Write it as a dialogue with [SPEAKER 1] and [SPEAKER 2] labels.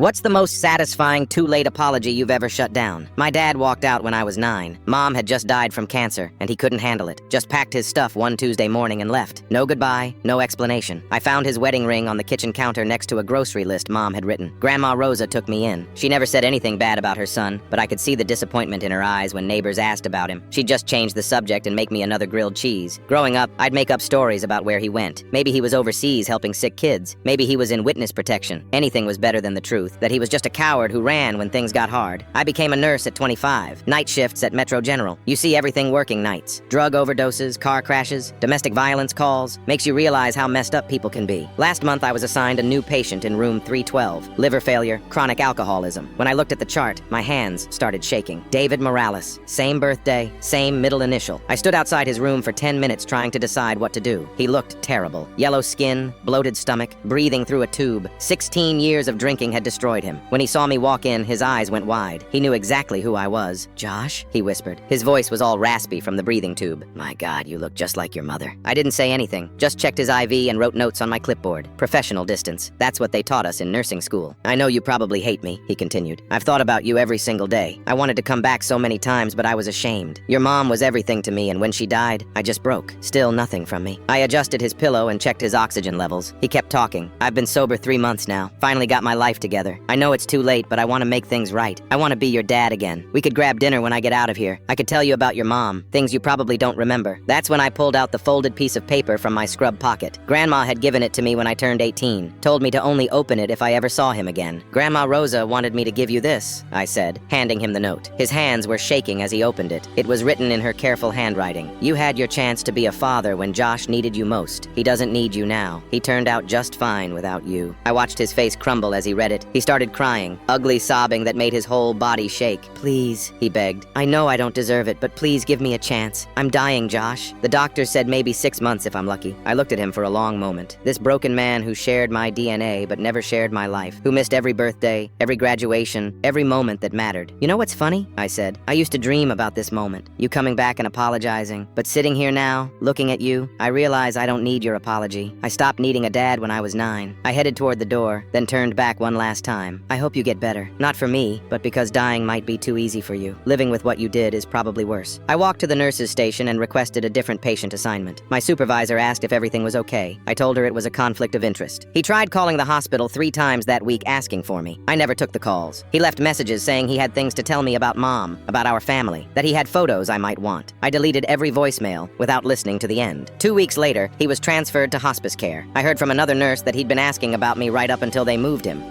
[SPEAKER 1] What's the most satisfying too-late apology you've ever shut down? My dad walked out when I was 9. Mom had just died from cancer, and he couldn't handle it. Just packed his stuff one Tuesday morning and left. No goodbye, no explanation. I found his wedding ring on the kitchen counter next to a grocery list Mom had written. Grandma Rosa took me in. She never said anything bad about her son, but I could see the disappointment in her eyes when neighbors asked about him. She'd just change the subject and make me another grilled cheese. Growing up, I'd make up stories about where he went. Maybe he was overseas helping sick kids. Maybe he was in witness protection. Anything was better than the truth, that he was just a coward who ran when things got hard. I became a nurse at 25. Night shifts at Metro General. You see everything working nights. Drug overdoses, car crashes, domestic violence calls. Makes you realize how messed up people can be. Last month I was assigned a new patient in room 312. Liver failure, chronic alcoholism. When I looked at the chart, my hands started shaking. David Morales. Same birthday, same middle initial. I stood outside his room for 10 minutes trying to decide what to do. He looked terrible. Yellow skin, bloated stomach, breathing through a tube. 16 years of drinking had destroyed him. When he saw me walk in, his eyes went wide. He knew exactly who I was. "Josh?" he whispered. His voice was all raspy from the breathing tube. "My God, you look just like your mother." I didn't say anything, just checked his IV and wrote notes on my clipboard. Professional distance. That's what they taught us in nursing school. "I know you probably hate me," he continued. "I've thought about you every single day. I wanted to come back so many times, but I was ashamed. Your mom was everything to me, and when she died, I just broke. Still nothing from me." I adjusted his pillow and checked his oxygen levels. He kept talking. "I've been sober 3 months now. Finally got my life together. I know it's too late, but I want to make things right. I want to be your dad again. We could grab dinner when I get out of here. I could tell you about your mom, things you probably don't remember." That's when I pulled out the folded piece of paper from my scrub pocket. Grandma had given it to me when I turned 18, told me to only open it if I ever saw him again. "Grandma Rosa wanted me to give you this," I said, handing him the note. His hands were shaking as he opened it. It was written in her careful handwriting. "You had your chance to be a father when Josh needed you most. He doesn't need you now. He turned out just fine without you." I watched his face crumble as he read it. He started crying, ugly sobbing that made his whole body shake. "Please," he begged. "I know I don't deserve it, but please give me a chance. I'm dying, Josh. The doctor said maybe 6 months if I'm lucky." I looked at him for a long moment. This broken man who shared my DNA but never shared my life, who missed every birthday, every graduation, every moment that mattered. "You know what's funny?" I said. "I used to dream about this moment, you coming back and apologizing. But sitting here now, looking at you, I realize I don't need your apology. I stopped needing a dad when I was 9. I headed toward the door, then turned back one last time. I hope you get better. Not for me, but because dying might be too easy for you. Living with what you did is probably worse." I walked to the nurse's station and requested a different patient assignment. My supervisor asked if everything was okay. I told her it was a conflict of interest. He tried calling the hospital 3 times that week asking for me. I never took the calls. He left messages saying he had things to tell me about Mom, about our family, that he had photos I might want. I deleted every voicemail without listening to the end. 2 weeks later, he was transferred to hospice care. I heard from another nurse that he'd been asking about me right up until they moved him.